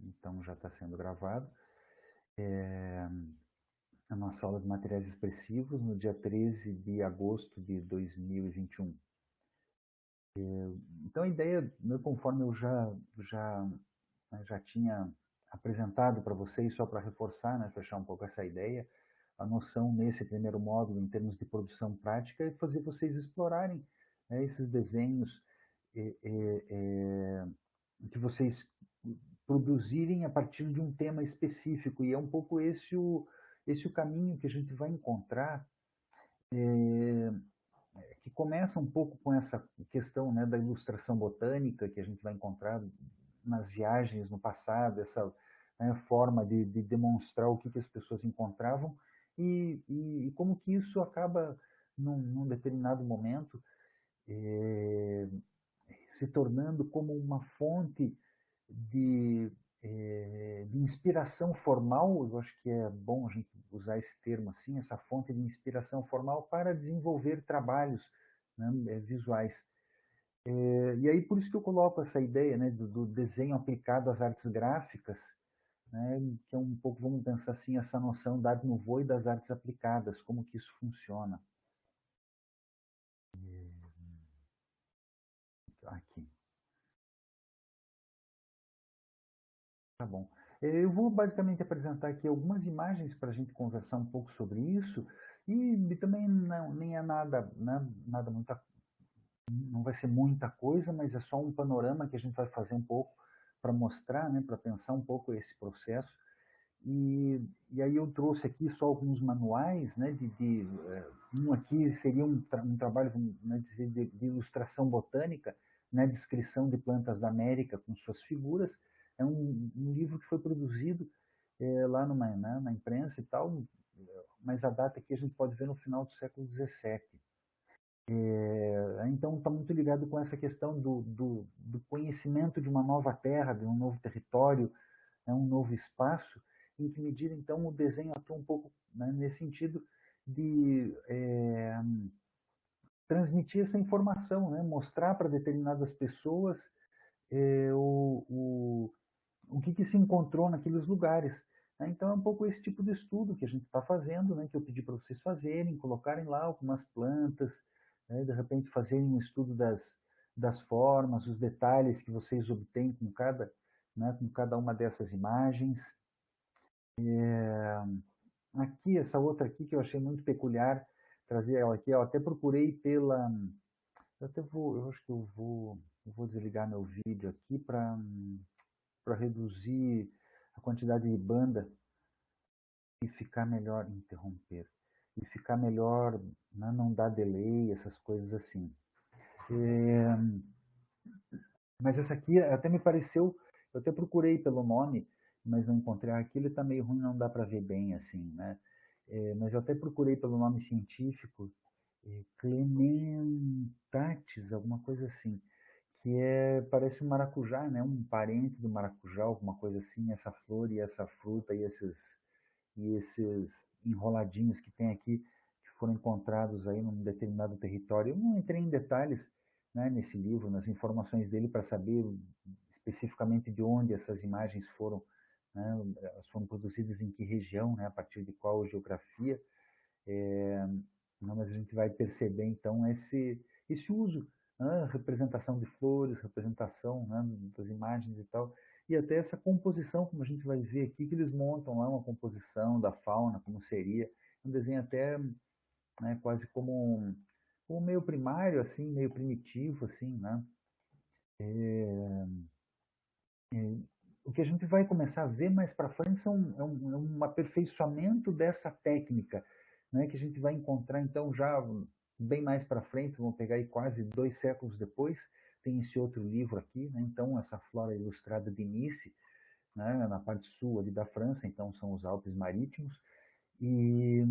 então já está sendo gravado. A nossa aula de materiais expressivos no dia 13 de agosto de 2021. Então a ideia, conforme eu já tinha apresentado para vocês, só para reforçar, né, fechar um pouco essa ideia, a noção nesse primeiro módulo, em termos de produção prática, é fazer vocês explorarem, né, esses desenhos que vocês produzirem a partir de um tema específico, e é um pouco esse o caminho que a gente vai encontrar, que começa um pouco com essa questão, né, da ilustração botânica, que a gente vai encontrar nas viagens no passado, essa, né, forma de demonstrar o que as pessoas encontravam, e como que isso acaba, num determinado momento, se tornando como uma fonte de, de inspiração formal. Eu acho que é bom a gente usar esse termo assim, essa fonte de inspiração formal para desenvolver trabalhos, né, visuais. E aí por isso que eu coloco essa ideia, né, do desenho aplicado às artes gráficas, né, que é um pouco, vamos pensar assim, essa noção da arte nouveau e das artes aplicadas, como que isso funciona. Aqui. Tá bom. Eu vou basicamente apresentar aqui algumas imagens para a gente conversar um pouco sobre isso, e também não, nem é nada, né, nada muita, não vai ser muita coisa, mas é só um panorama que a gente vai fazer um pouco para mostrar, né, para pensar um pouco esse processo. E aí eu trouxe aqui só alguns manuais, né, um aqui seria um trabalho, vamos, né, dizer, de ilustração botânica, né, descrição de plantas da América com suas figuras. É um livro que foi produzido lá na imprensa e tal, mas a data aqui a gente pode ver no final do século XVII. Então está muito ligado com essa questão do conhecimento de uma nova terra, de um novo território, né, um novo espaço, em que medida então o desenho atua um pouco, né, nesse sentido de transmitir essa informação, né, mostrar para determinadas pessoas o que se encontrou naqueles lugares. Né? Então é um pouco esse tipo de estudo que a gente está fazendo, né, que eu pedi para vocês fazerem, colocarem lá algumas plantas, né, de repente fazerem um estudo das formas, os detalhes que vocês obtêm com cada, né, com cada uma dessas imagens. Aqui, essa outra aqui que eu achei muito peculiar, trazer ela aqui, eu até procurei pela... eu acho que eu vou desligar meu vídeo aqui para reduzir a quantidade de banda e ficar melhor, interromper, e ficar melhor, né, não dar delay, essas coisas assim. Mas essa aqui até me pareceu, eu até procurei pelo nome, mas não encontrei. Aqui ele está meio ruim, não dá para ver bem assim, né? Mas eu até procurei pelo nome científico, Clementatis, alguma coisa assim, que parece um maracujá, né? Um parente do maracujá, alguma coisa assim, essa flor e essa fruta e esses enroladinhos que tem aqui, que foram encontrados aí num determinado território. Eu não entrei em detalhes, né, nesse livro, nas informações dele, para saber especificamente de onde essas imagens foram, né, elas foram produzidas em que região, né, a partir de qual geografia. Não, mas a gente vai perceber então esse uso, né, representação de flores, representação, né, das imagens e tal, e até essa composição, como a gente vai ver aqui, que eles montam lá uma composição da fauna, como seria, um desenho até, né, quase como meio primário, assim, meio primitivo, assim, né? O que a gente vai começar a ver mais para frente é um aperfeiçoamento dessa técnica, né, que a gente vai encontrar então já bem mais para frente. Vamos pegar aí quase 2 séculos depois, tem esse outro livro aqui, né, então essa flora ilustrada de Nice, né, na parte sul ali da França, então são os Alpes Marítimos, e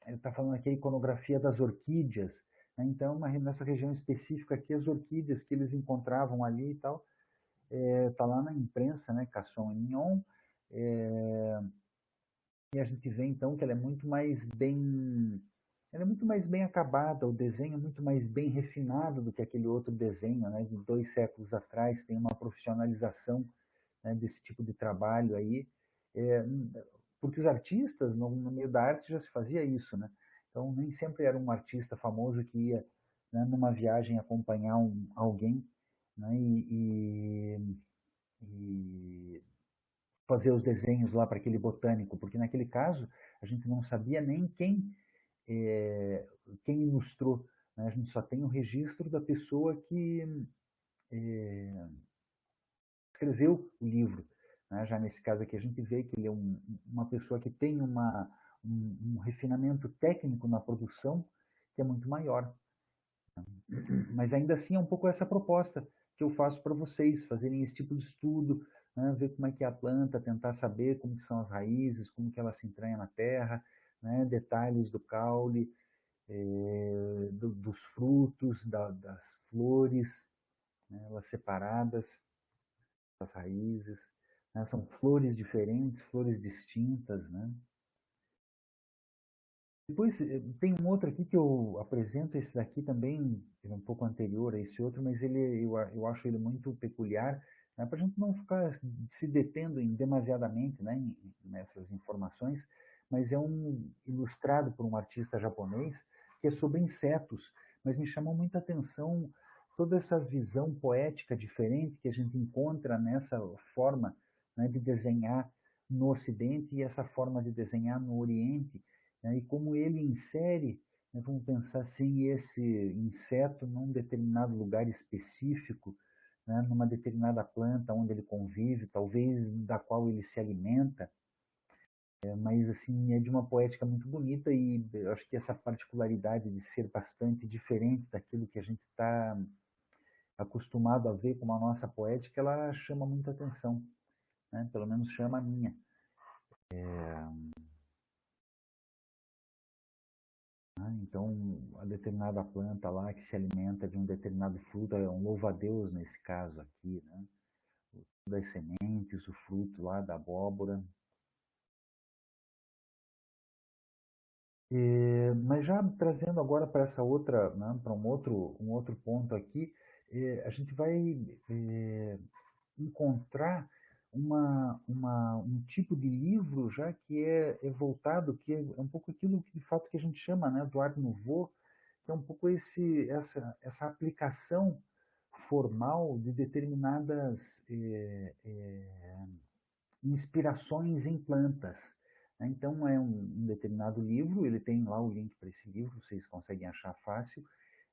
ele está falando aqui a iconografia das orquídeas, né, então nessa região específica aqui, as orquídeas que eles encontravam ali e tal, está lá na imprensa, né, Casson Mignon, e a gente vê então que ela é muito mais bem acabada, o desenho é muito mais bem refinado do que aquele outro desenho, né, de 2 séculos atrás, tem uma profissionalização, né, desse tipo de trabalho aí, porque os artistas, no meio da arte já se fazia isso, né? Então, nem sempre era um artista famoso que ia, né, numa viagem acompanhar alguém, né, e fazer os desenhos lá para aquele botânico, porque naquele caso a gente não sabia nem quem ilustrou, né? A gente só tem o registro da pessoa que escreveu o livro, né? Já nesse caso aqui a gente vê que ele é uma pessoa que tem um refinamento técnico na produção que é muito maior. Mas ainda assim é um pouco essa proposta que eu faço para vocês, fazerem esse tipo de estudo, né? Ver como é que é a planta, tentar saber como que são as raízes, como que ela se entranha na terra, né? Detalhes do caule, dos frutos, das flores, né? Elas separadas, as raízes, né? São flores diferentes, flores distintas, né? Depois tem um outro aqui que eu apresento, esse daqui também, ele é um pouco anterior a esse outro, mas eu acho ele muito peculiar, né, para a gente não ficar se detendo demasiadamente, né, nessas informações, mas é um ilustrado por um artista japonês que é sobre insetos, mas me chamou muita atenção toda essa visão poética diferente que a gente encontra nessa forma, né, de desenhar no Ocidente e essa forma de desenhar no Oriente, né, e como ele insere, né, vamos pensar assim, esse inseto num determinado lugar específico, né, numa determinada planta onde ele convive, talvez da qual ele se alimenta, mas assim é de uma poética muito bonita e eu acho que essa particularidade de ser bastante diferente daquilo que a gente está acostumado a ver como a nossa poética, ela chama muita atenção, né? Pelo menos chama a minha. Então, a determinada planta lá que se alimenta de um determinado fruto, é um louva-a-Deus nesse caso aqui, né? Das sementes, o fruto lá da abóbora. Mas já trazendo agora para essa outra, né, para um outro ponto aqui, a gente vai encontrar um tipo de livro já que é voltado, que é um pouco aquilo que de fato que a gente chama, né, do Art Nouveau, que é um pouco essa aplicação formal de determinadas inspirações em plantas. Né? Então, é um determinado livro, ele tem lá o link para esse livro, vocês conseguem achar fácil.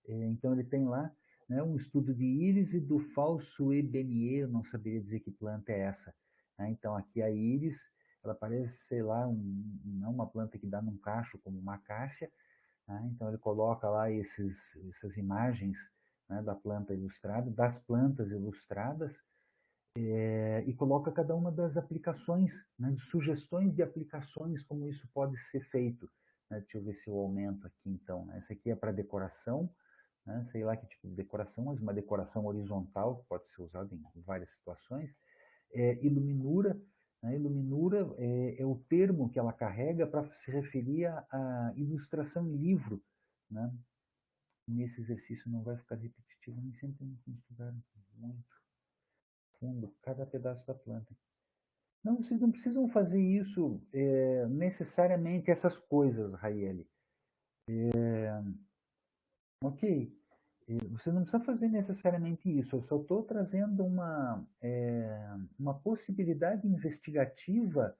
Então, ele tem lá, né, um estudo de íris e do falso ebenier, eu não saberia dizer que planta é essa. Né? Então, aqui a íris, ela parece, sei lá, não uma planta que dá num cacho como uma acácia. Né? Então, ele coloca lá essas imagens, né, da planta ilustrada, das plantas ilustradas, e coloca cada uma das aplicações, né, de sugestões de aplicações, como isso pode ser feito. Né? Deixa eu ver se eu aumento aqui, então. Essa aqui é para decoração, né? Sei lá que tipo de decoração, mas uma decoração horizontal, que pode ser usada em várias situações. Iluminura, né? Iluminura é o termo que ela carrega para se referir à ilustração em livro. Né? Nesse exercício não vai ficar repetitivo, nem sempre tem que estudar muito fundo cada pedaço da planta. Não, vocês não precisam fazer isso necessariamente essas coisas, Raiele. Ok. Você não precisa fazer necessariamente isso. Eu só estou trazendo uma possibilidade investigativa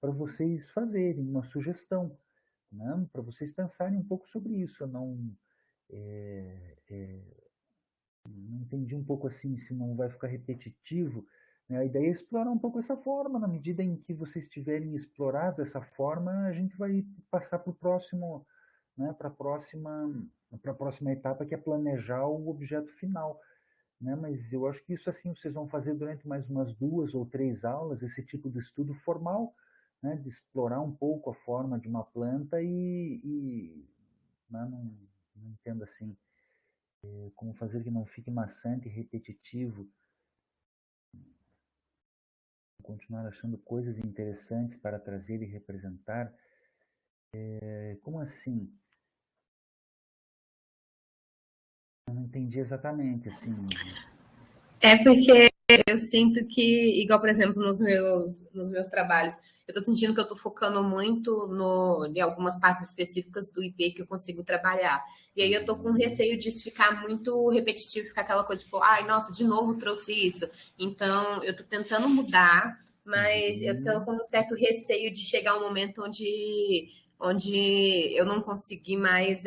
para vocês fazerem, uma sugestão, né? Para vocês pensarem um pouco sobre isso. Eu não entendi um pouco assim se não vai ficar repetitivo. Né? A ideia é explorar um pouco essa forma. Na medida em que vocês tiverem explorado essa forma, a gente vai passar para o próximo, né, para a próxima etapa, que é planejar o objeto final. Né? Mas eu acho que isso assim vocês vão fazer durante mais umas 2 ou 3 aulas, esse tipo de estudo formal, né, de explorar um pouco a forma de uma planta né, não entendo assim como fazer que não fique maçante e repetitivo, continuar achando coisas interessantes para trazer e representar. Como assim? Eu não entendi exatamente, assim. É porque Eu sinto que, igual, por exemplo, nos meus trabalhos, eu tô sentindo que eu tô focando muito em algumas partes específicas do IP que eu consigo trabalhar. E aí eu tô com Uhum, receio disso ficar muito repetitivo, ficar aquela coisa tipo, ai, nossa, de novo trouxe isso. Então, eu tô tentando mudar, mas eu tô uhum, com um certo receio de chegar um momento onde eu não conseguir mais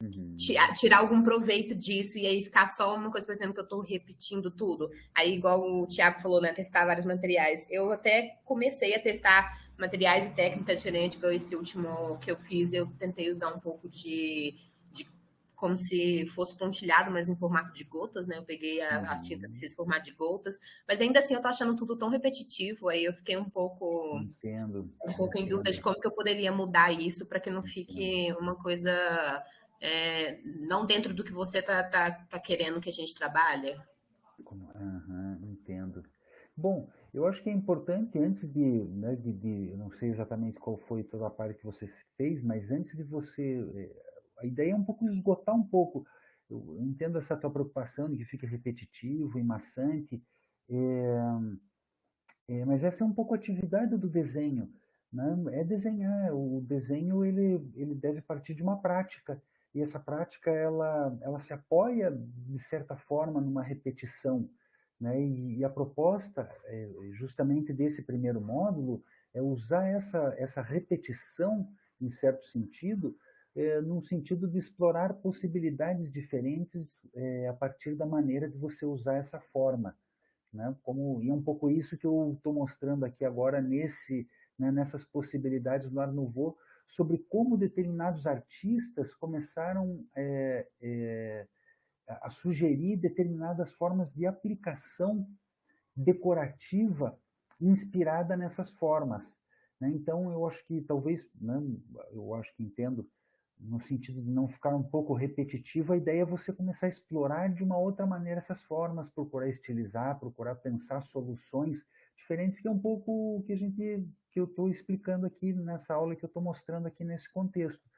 uhum, tirar algum proveito disso e aí ficar só uma coisa parecendo que eu tô repetindo tudo. Aí, igual o Thiago falou, né, testar vários materiais. Eu até comecei a testar materiais e técnicas diferentes, igual esse último que eu fiz, eu tentei usar um pouco de como se fosse pontilhado, mas em formato de gotas, né? Eu peguei as tintas e uhum. fiz em formato de gotas, mas ainda assim eu tô achando tudo tão repetitivo, aí eu fiquei Entendo, um pouco em dúvida de entendo, como que eu poderia mudar isso para que não entendo. fique uma coisa não dentro do que você tá querendo que a gente trabalhe. Aham, entendo. Bom, eu acho que é importante antes né, eu não sei exatamente qual foi toda a parte que você fez, mas antes de você, a ideia é um pouco esgotar um pouco. Eu entendo essa tua preocupação de que fica repetitivo e maçante, é, mas essa é um pouco a atividade do desenho, né? É desenhar. O desenho ele deve partir de uma prática e essa prática ela se apoia de certa forma numa repetição, né? E a proposta justamente desse primeiro módulo é usar essa repetição em certo sentido, num sentido de explorar possibilidades diferentes a partir da maneira de você usar essa forma, né? E é um pouco isso que eu estou mostrando aqui agora né, nessas possibilidades do Art Nouveau, sobre como determinados artistas começaram a sugerir determinadas formas de aplicação decorativa inspirada nessas formas, né? Então eu acho que talvez, né, eu acho que entendo no sentido de não ficar um pouco repetitivo, a ideia é você começar a explorar de uma outra maneira essas formas, procurar estilizar, procurar pensar soluções diferentes, que é um pouco o que que eu estou explicando aqui nessa aula que eu estou mostrando aqui nesse contexto,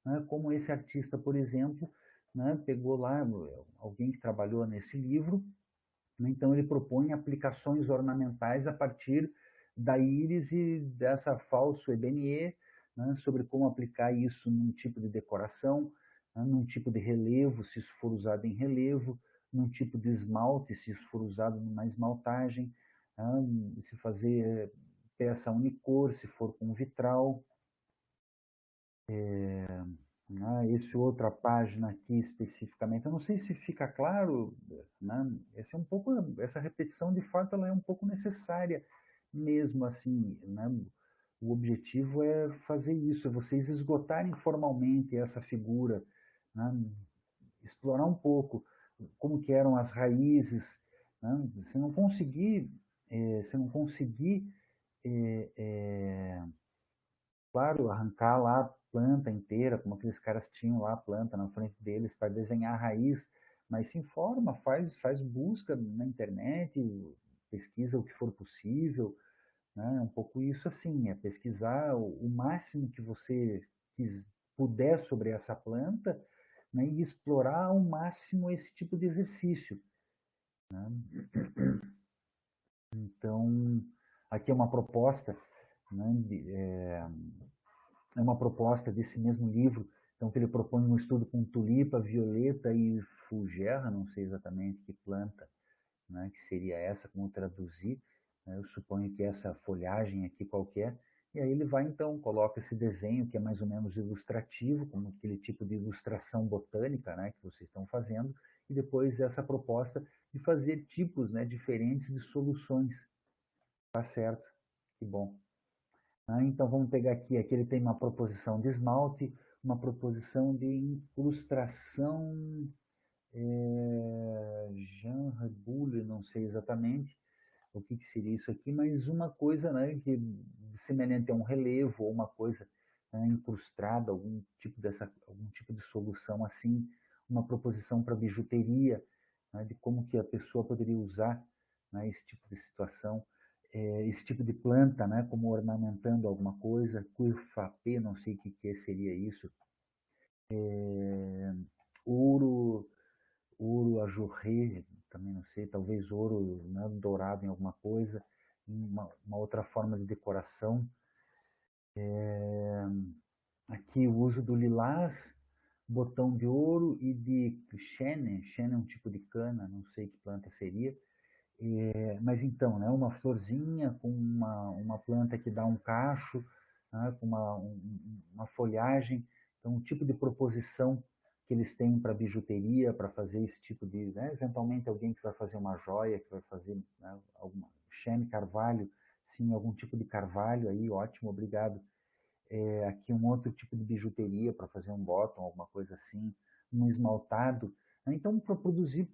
né? Como esse artista, por exemplo, né, pegou lá alguém que trabalhou nesse livro, né, então ele propõe aplicações ornamentais a partir da íris e dessa falso EBNE, né, sobre como aplicar isso num tipo de decoração, né, num tipo de relevo, se isso for usado em relevo, num tipo de esmalte, se isso for usado numa esmaltagem, né, se fazer peça unicor, se for com vitral, esse outra página aqui especificamente, eu não sei se fica claro, né? Esse é um pouco, essa repetição de fato ela é um pouco necessária mesmo assim, né? O objetivo é fazer isso, é vocês esgotarem formalmente essa figura, né? Explorar um pouco como que eram as raízes, né? Se não conseguir é, é, claro, arrancar lá a planta inteira, como aqueles caras tinham lá a planta na frente deles para desenhar a raiz, mas se informa, faz busca na internet, pesquisa o que for possível, né? É um pouco isso assim, é pesquisar o máximo que você puder sobre essa planta, né? E explorar ao máximo esse tipo de exercício, né? Então, aqui é uma proposta, né, é uma proposta desse mesmo livro, então que ele propõe um estudo com tulipa, violeta e fougera, não sei exatamente que planta, né, que seria essa, como traduzir, né, eu suponho que essa folhagem aqui qualquer, e aí ele vai então, coloca esse desenho que é mais ou menos ilustrativo, como aquele tipo de ilustração botânica, né, que vocês estão fazendo, e depois essa proposta de fazer tipos, né, diferentes de soluções. Tá certo, que bom. Então vamos pegar aqui ele tem uma proposição de esmalte, uma proposição de incrustação, Jean Rebulle, não sei exatamente o que seria isso aqui, mas uma coisa, né, que semelhante a um relevo ou uma coisa, né, incrustada, algum tipo de solução assim, uma proposição para bijuteria, né, de como que a pessoa poderia usar, né, esse tipo de situação, esse tipo de planta, né, como ornamentando alguma coisa, cuir-fapé, não sei o que seria isso, ouro, ouro ajurré, também não sei, talvez ouro, né, dourado em alguma coisa, uma outra forma de decoração. Aqui o uso do lilás, botão de ouro e de chene. Chene é um tipo de cana, não sei que planta seria. Mas então, né, uma florzinha com uma planta que dá um cacho, né, com uma folhagem. Então, um tipo de proposição que eles têm para bijuteria, para fazer esse tipo de... Né, eventualmente alguém que vai fazer uma joia, que vai fazer, né, alguma chene, carvalho, sim, algum tipo de carvalho aí, ótimo, obrigado. Aqui um outro tipo de bijuteria para fazer um bottom, alguma coisa assim, um esmaltado. Então, para produzir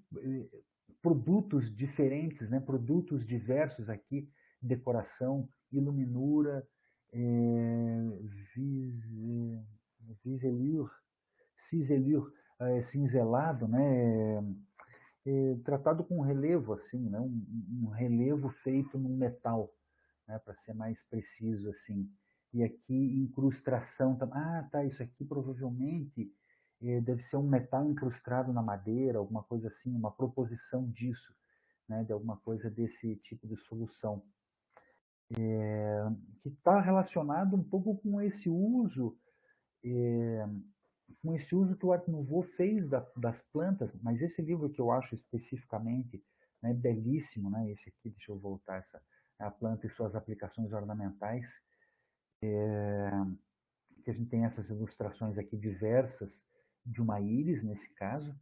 produtos diferentes, né? Produtos diversos aqui, decoração, iluminura, vis, viselure, ciselure, cinzelado, né? Tratado com relevo, assim, né? Um relevo feito num metal, né? Para ser mais preciso, assim. E aqui incrustação, tá, isso aqui provavelmente deve ser um metal incrustado na madeira, alguma coisa assim, uma proposição disso, né? De alguma coisa desse tipo de solução. Que está relacionado um pouco com esse uso que o Art Nouveau fez das plantas, mas esse livro que eu acho especificamente, né, belíssimo, né, esse aqui, deixa eu voltar, a planta e suas aplicações ornamentais, que a gente tem essas ilustrações aqui diversas de uma íris, nesse caso,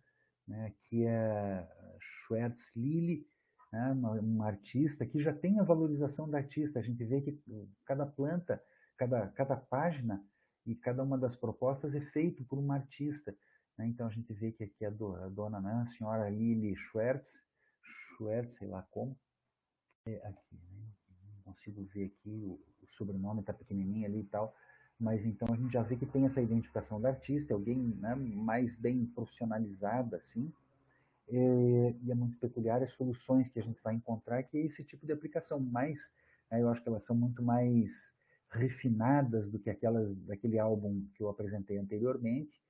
né, que é Schwartz Lily, né, uma artista que já tem a valorização da artista. A gente vê que cada planta, cada página e cada uma das propostas é feito por uma artista. Né? Então a gente vê que aqui a dona, né, a senhora Lily Schwartz, sei lá como, aqui, né? Não consigo ver aqui, o sobrenome está pequenininho ali e tal, mas então a gente já vê que tem essa identificação da artista, alguém, né, mais bem profissionalizada, assim, e é muito peculiar as soluções que a gente vai encontrar, que é esse tipo de aplicação, mas né, eu acho que elas são muito mais refinadas do que aquelas daquele álbum que eu apresentei anteriormente.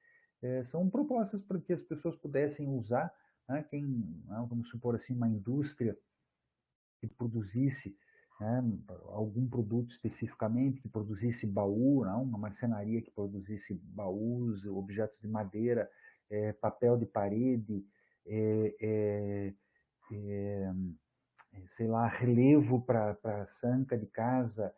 São propostas para que as pessoas pudessem usar, né, vamos supor assim, uma indústria que produzisse, né, algum produto especificamente, que produzisse baú, não? Uma marcenaria que produzisse baús, objetos de madeira, papel de parede, é, é, sei lá, relevo para sanca de casa,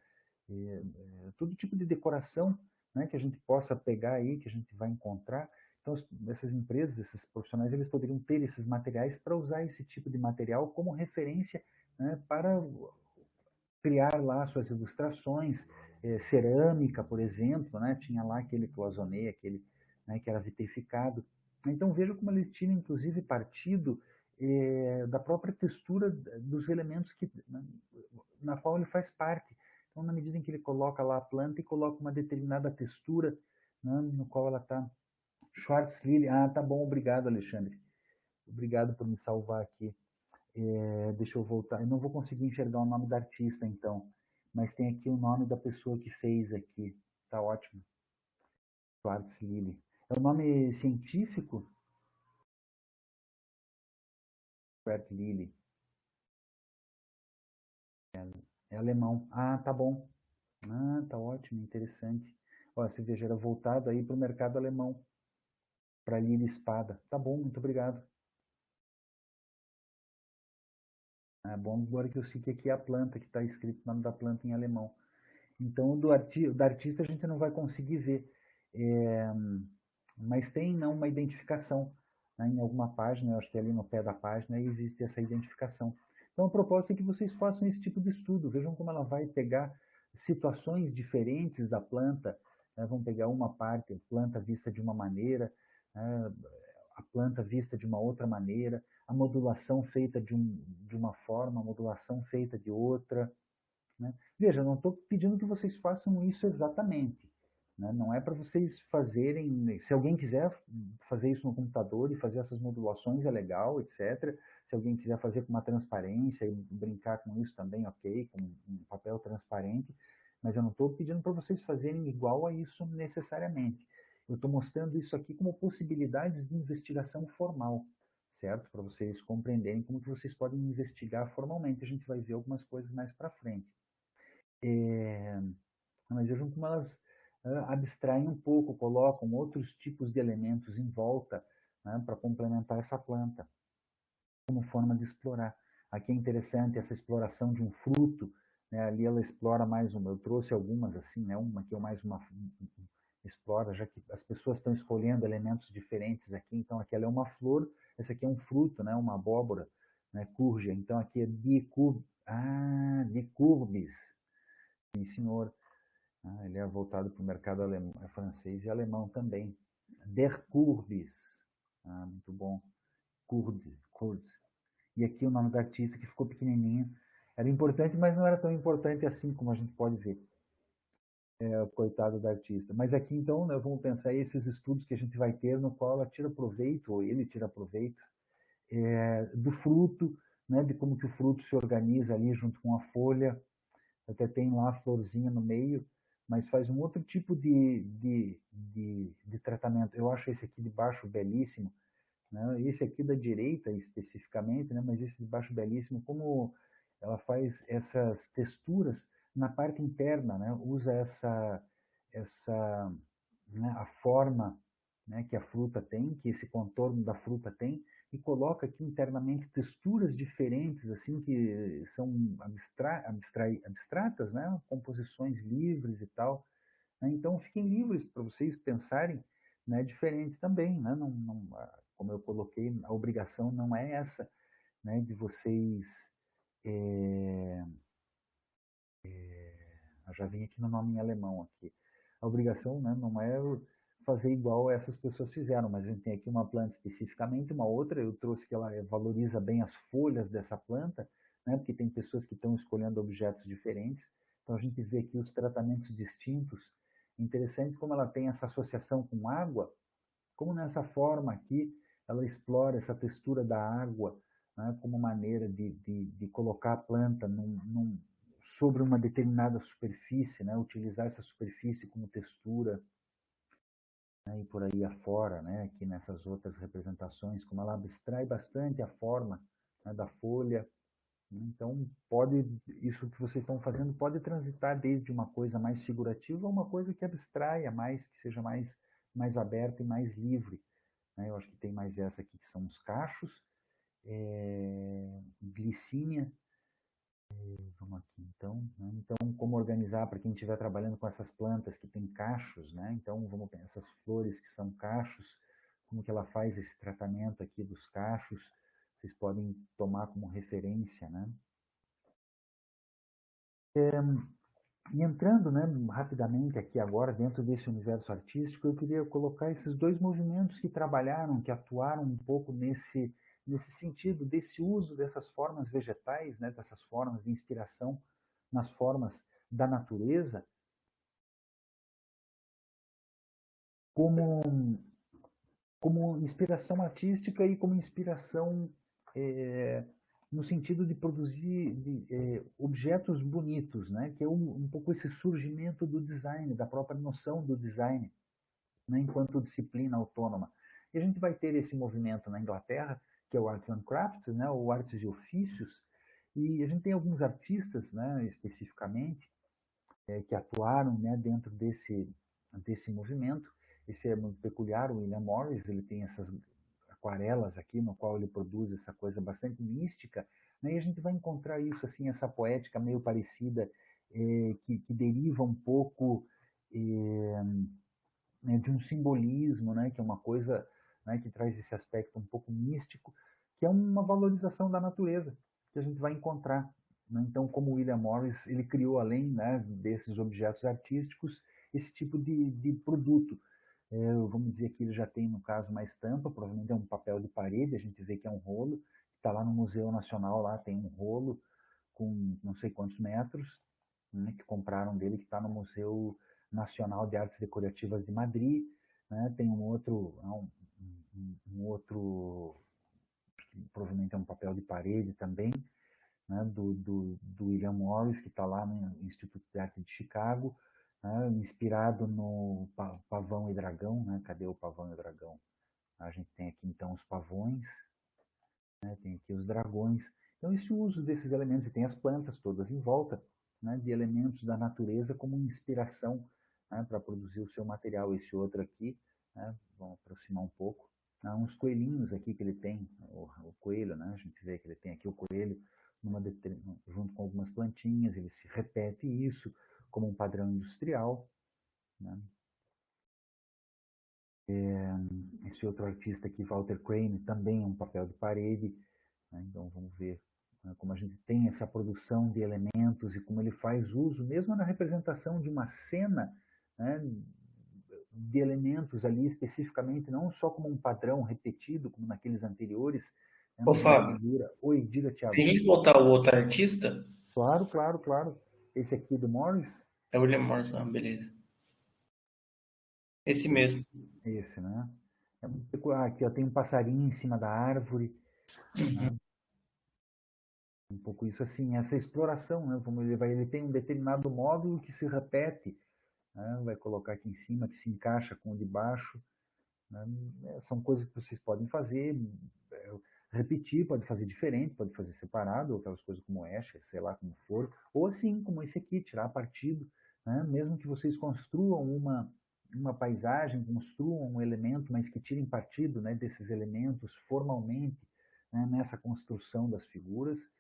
todo tipo de decoração, né, que a gente possa pegar aí, que a gente vai encontrar. Então, essas empresas, esses profissionais, eles poderiam ter esses materiais para usar esse tipo de material como referência, né, para criar lá suas ilustrações, cerâmica, por exemplo, né, tinha lá aquele cloisonné, aquele, né, que era vitrificado. Então veja como eles tinham inclusive partido da própria textura dos elementos né, na qual ele faz parte. Então, na medida em que ele coloca lá a planta e coloca uma determinada textura, né, no qual ela está. Schwarzlily, tá bom, obrigado, Alexandre. Obrigado por me salvar aqui. Deixa eu voltar. Eu não vou conseguir enxergar o nome da artista, então. Mas tem aqui o nome da pessoa que fez aqui. Tá ótimo. Schwarzlily. É o nome científico? Schwarzlily. É alemão. Tá bom. Tá ótimo, interessante. Ó, você veja, era voltado aí para o mercado alemão. Para Lily Espada. Tá bom, muito obrigado. É bom agora que eu sei que aqui é a planta, que está escrito o nome da planta em alemão. Então, da artista a gente não vai conseguir ver. Mas tem não uma identificação, né, em alguma página, eu acho que ali no pé da página existe essa identificação. Então, a proposta é que vocês façam esse tipo de estudo, vejam como ela vai pegar situações diferentes da planta, né, vão pegar uma parte, a planta vista de uma maneira, né, a planta vista de uma outra maneira, a modulação feita de uma forma, a modulação feita de outra. Né? Veja, eu não estou pedindo que vocês façam isso exatamente. Né? Não é para vocês fazerem. Se alguém quiser fazer isso no computador e fazer essas modulações, é legal, etc. Se alguém quiser fazer com uma transparência e brincar com isso também, ok, com um papel transparente. Mas eu não estou pedindo para vocês fazerem igual a isso necessariamente. Eu estou mostrando isso aqui como possibilidades de investigação formal. certo? Para vocês compreenderem como que vocês podem investigar formalmente. A gente vai ver algumas coisas mais para frente. Mas vejam como elas abstraem um pouco, colocam outros tipos de elementos em volta, né, para complementar essa planta, como forma de explorar. Aqui é interessante essa exploração de um fruto, né, ali ela explora mais uma, eu trouxe algumas assim, né, uma que é mais uma explora, já que as pessoas estão escolhendo elementos diferentes aqui, então aquela é uma flor, esse aqui é um fruto, né, uma abóbora, né, cúrgia, então aqui é Dicurbis, sim senhor, ele é voltado para o mercado alemão, francês e alemão também. Der Kurbis. Muito bom. Kurd. E aqui o nome do artista que ficou pequenininho. Era importante, mas não era tão importante assim como a gente pode ver. O coitado do artista. Mas aqui então, né, vamos pensar esses estudos que a gente vai ter no qual ela tira proveito, ou ele tira proveito, do fruto, né, de como que o fruto se organiza ali junto com a folha. Até tem lá a florzinha no meio, mas faz um outro tipo de tratamento. Eu acho esse aqui de baixo belíssimo, né? Esse aqui da direita especificamente, né? Mas esse de baixo belíssimo, como ela faz essas texturas na parte interna, né? Usa essa né? A forma, né? Que a fruta tem, que esse contorno da fruta tem, e coloca aqui internamente texturas diferentes, assim, que são abstratas, né? Composições livres e tal. Né? Então, fiquem livres para vocês pensarem, né? Diferente também, né? Como eu coloquei, a obrigação não é essa, né? De vocês... eu já vim aqui no nome em alemão aqui. A obrigação, né? Não é fazer igual essas pessoas fizeram, mas a gente tem aqui uma planta especificamente, uma outra, eu trouxe que ela valoriza bem as folhas dessa planta, né, porque tem pessoas que estão escolhendo objetos diferentes, então a gente vê aqui os tratamentos distintos. Interessante como ela tem essa associação com água, como nessa forma aqui ela explora essa textura da água, né, como maneira de colocar a planta sobre uma determinada superfície, né, utilizar essa superfície como textura, né, e por aí afora, né, aqui nessas outras representações, como ela abstrai bastante a forma, né, da folha. Então, isso que vocês estão fazendo pode transitar desde uma coisa mais figurativa a uma coisa que abstraia mais, que seja mais aberta e mais livre. Né? Eu acho que tem mais essa aqui, que são os cachos, glicínia. Vamos aqui, então, né? Então, como organizar para quem estiver trabalhando com essas plantas que tem cachos, né? Então, vamos pensar essas flores que são cachos, como que ela faz esse tratamento aqui dos cachos, vocês podem tomar como referência, né? E entrando, né, rapidamente aqui agora dentro desse universo artístico, eu queria colocar esses dois movimentos que trabalharam, que atuaram um pouco nesse sentido, desse uso dessas formas vegetais, né, dessas formas de inspiração nas formas da natureza, como, como inspiração artística e como inspiração no sentido de produzir objetos bonitos, né? Que é um pouco esse surgimento do design, da própria noção do design, né? Enquanto disciplina autônoma. E a gente vai ter esse movimento na Inglaterra, que é o Arts and Crafts, né? Ou Artes e Ofícios, e a gente tem alguns artistas, né? Especificamente, que atuaram, né? Dentro desse movimento. Esse é muito peculiar, o William Morris, ele tem essas aquarelas aqui, no qual ele produz essa coisa bastante mística, né? E a gente vai encontrar isso, assim, essa poética meio parecida, que deriva um pouco né, de um simbolismo, né? Que é uma coisa, né, que traz esse aspecto um pouco místico, que é uma valorização da natureza, que a gente vai encontrar. Né? Então, como William Morris, ele criou, além, né, desses objetos artísticos, esse tipo de produto. Vamos dizer que ele já tem, no caso, uma estampa, provavelmente é um papel de parede, a gente vê que é um rolo, está lá no Museu Nacional, lá tem um rolo com não sei quantos metros, né, que compraram dele, que está no Museu Nacional de Artes Decorativas de Madrid, né, tem um outro, provavelmente é um papel de parede também, né, do William Morris, que está lá no Instituto de Arte de Chicago, né, inspirado no Pavão e Dragão, né? Cadê o Pavão e o Dragão? A gente tem aqui então os pavões, né? Tem aqui os dragões. Então, esse uso desses elementos, e tem as plantas todas em volta, né, de elementos da natureza como inspiração, né, para produzir o seu material. Esse outro aqui, né, vamos aproximar um pouco, há uns coelhinhos aqui que ele tem, o coelho, né, a gente vê que ele tem aqui o coelho junto com algumas plantinhas, ele se repete isso como um padrão industrial, né. Esse outro artista aqui, Walter Crane, também é um papel de parede, né? Então vamos ver, né, como a gente tem essa produção de elementos e como ele faz uso, mesmo na representação de uma cena, né, de elementos ali especificamente, não só como um padrão repetido, como naqueles anteriores, né, Ô, mas uma Fábio, figura. Oi, diga, se Thiago. a gente voltar ao outro artista, Claro, claro, claro. Esse aqui do Morris, é o William Morrison, beleza. Esse mesmo. esse, né? Aqui ó, tem um passarinho em cima da árvore, né? Um pouco isso assim, essa exploração, né? Ele tem um determinado módulo que se repete, né? Vai colocar aqui em cima, que se encaixa com o de baixo, né? São coisas que vocês podem fazer, repetir, pode fazer diferente, pode fazer separado, ou aquelas coisas como Escher, sei lá como for, ou assim, como esse aqui, tirar partido, né? Mesmo que vocês construam uma paisagem, construam um elemento, mas que tirem partido, né, desses elementos formalmente, né, nessa construção das figuras.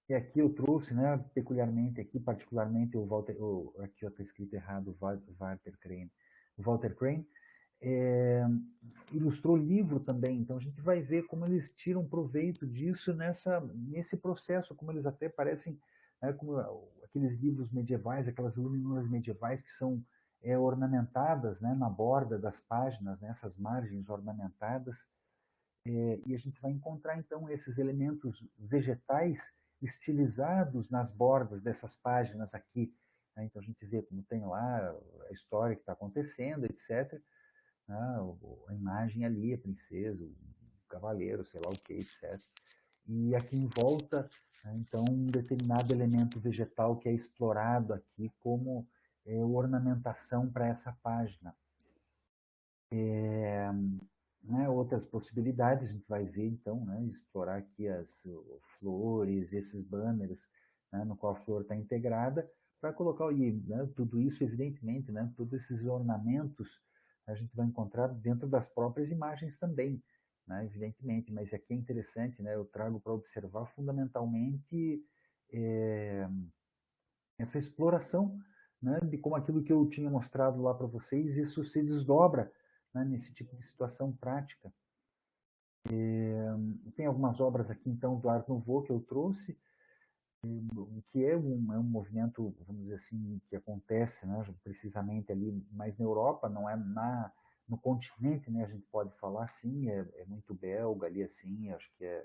E aqui eu trouxe, né, peculiarmente aqui, particularmente aqui está escrito errado, Walter Crane. O Walter Crane ilustrou livro também, então a gente vai ver como eles tiram proveito disso nesse processo, como eles até parecem, né, como aqueles livros medievais, aquelas luminuras medievais que são ornamentadas, né, na borda das páginas, nessas margens ornamentadas, e a gente vai encontrar então esses elementos vegetais estilizados nas bordas dessas páginas aqui, né? Então a gente vê como tem lá a história que está acontecendo, etc. Né? A imagem ali, a princesa, o cavaleiro, sei lá o que, etc. E aqui em volta, né, então, um determinado elemento vegetal que é explorado aqui como ornamentação para essa página. Né, outras possibilidades, a gente vai ver então, né, explorar aqui as flores, esses banners, né, no qual a flor está integrada, para colocar né, tudo isso, evidentemente, né, todos esses ornamentos a gente vai encontrar dentro das próprias imagens também, né, evidentemente, mas aqui é interessante, né, eu trago para observar fundamentalmente essa exploração, né, de como aquilo que eu tinha mostrado lá para vocês, isso se desdobra, né, nesse tipo de situação prática. Tem algumas obras aqui, então, do Art Nouveau que eu trouxe, que é um movimento, vamos dizer assim, que acontece, né, precisamente ali mais na Europa, não é no continente, né, a gente pode falar assim, é muito belga ali, assim, acho que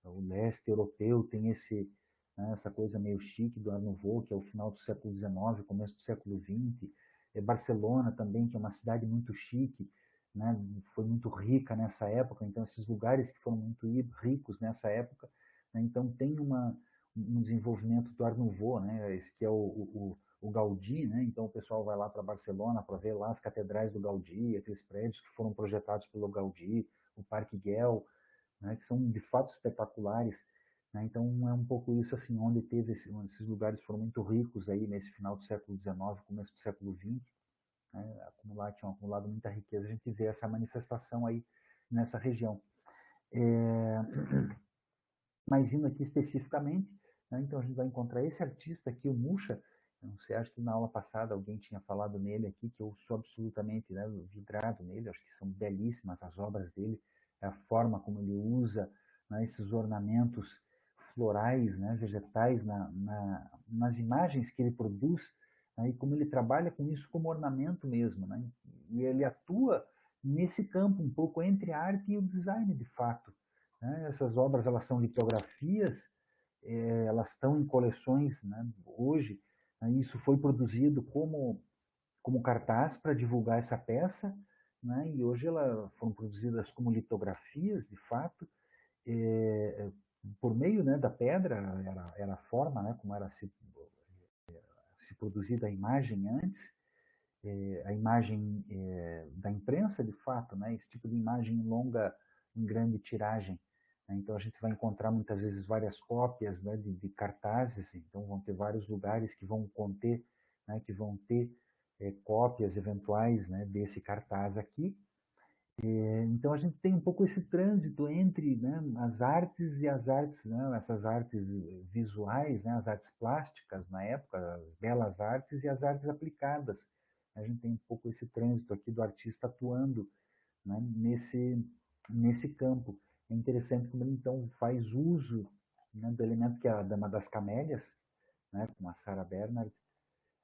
o leste europeu tem né, essa coisa meio chique do Art Nouveau, que é o final do século XIX, começo do século XX. Barcelona também, que é uma cidade muito chique, né, foi muito rica nessa época, então esses lugares que foram muito ricos nessa época, né, então tem um desenvolvimento do Art Nouveau, né, esse que é o Gaudí, né, então o pessoal vai lá para Barcelona para ver lá as catedrais do Gaudí, aqueles prédios que foram projetados pelo Gaudí, o Parque Güell, né, que são de fato espetaculares, né, então é um pouco isso assim, onde teve esses lugares foram muito ricos aí nesse final do século XIX, começo do século XX, né, tinham acumulado muita riqueza, a gente vê essa manifestação aí nessa região. Mas indo aqui especificamente, né, então a gente vai encontrar esse artista aqui, o Mucha, eu não sei, acho que na aula passada alguém tinha falado nele aqui, que eu sou absolutamente, né, vidrado nele, acho que são belíssimas as obras dele, a forma como ele usa, né, esses ornamentos florais, né, vegetais nas imagens que ele produz, né, e como ele trabalha com isso como ornamento mesmo, né, e ele atua nesse campo um pouco entre a arte e o design de fato, né. Essas obras elas são litografias, elas estão em coleções, né, hoje, né, isso foi produzido como cartaz para divulgar essa peça, né, e hoje elas foram produzidas como litografias, de fato, por meio, né, da pedra, era a forma, né, como era se produzida a imagem antes, a imagem da imprensa, de fato, né? Esse tipo de imagem longa, em grande tiragem. Né? Então a gente vai encontrar muitas vezes várias cópias, né, de cartazes, então vão ter vários lugares que vão conter, né, que vão ter cópias eventuais, né, desse cartaz aqui. Então a gente tem um pouco esse trânsito entre, né, as artes e as artes, né, essas artes visuais, né, as artes plásticas na época, as belas artes e as artes aplicadas. A gente tem um pouco esse trânsito aqui do artista atuando, né, nesse campo. É interessante como ele então faz uso, né, do elemento que é a Dama das Camélias, né, com a Sarah Bernhardt,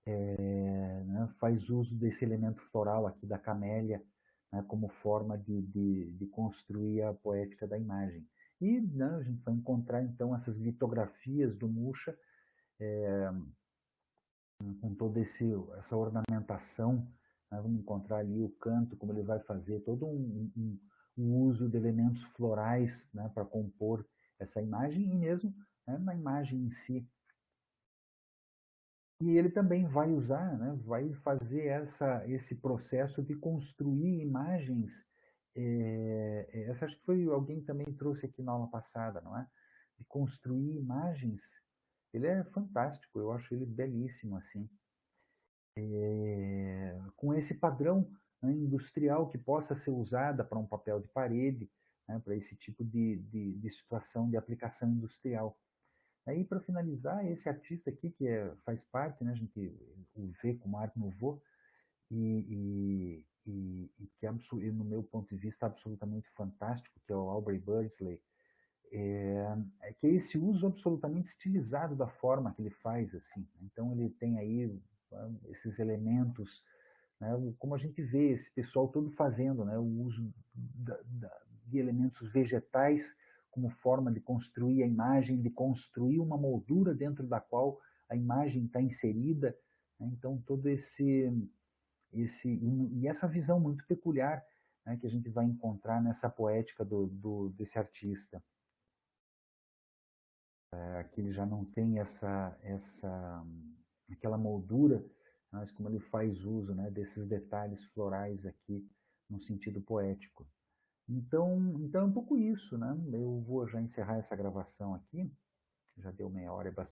né, faz uso desse elemento floral aqui da camélia, né, como forma de construir a poética da imagem. E, né, a gente vai encontrar então essas litografias do Mucha, com toda essa ornamentação, né, vamos encontrar ali o canto, como ele vai fazer todo um uso de elementos florais, né, para compor essa imagem e mesmo, né, na imagem em si. E ele também vai usar, né, vai fazer esse processo de construir imagens. Essa acho que foi alguém que também trouxe aqui na aula passada, não é? De construir imagens. Ele é fantástico, eu acho ele belíssimo assim. Com esse padrão, né, industrial que possa ser usada para um papel de parede, né, para esse tipo de situação de aplicação industrial. Aí, para finalizar, esse artista aqui, que faz parte, né, a gente o vê como Art Nouveau, e que, no meu ponto de vista, absolutamente fantástico, que é o Aubrey Beardsley, que é esse uso absolutamente estilizado da forma que ele faz. Assim. Então, ele tem aí esses elementos, né, como a gente vê esse pessoal todo fazendo, né, o uso de elementos vegetais como forma de construir a imagem, de construir uma moldura dentro da qual a imagem está inserida. Né? Então, todo e essa visão muito peculiar, né, que a gente vai encontrar nessa poética desse artista. Aqui ele já não tem aquela moldura, mas como ele faz uso, né, desses detalhes florais aqui no sentido poético. Então é um pouco isso, né? Eu vou já encerrar essa gravação aqui, já deu meia hora, é bastante.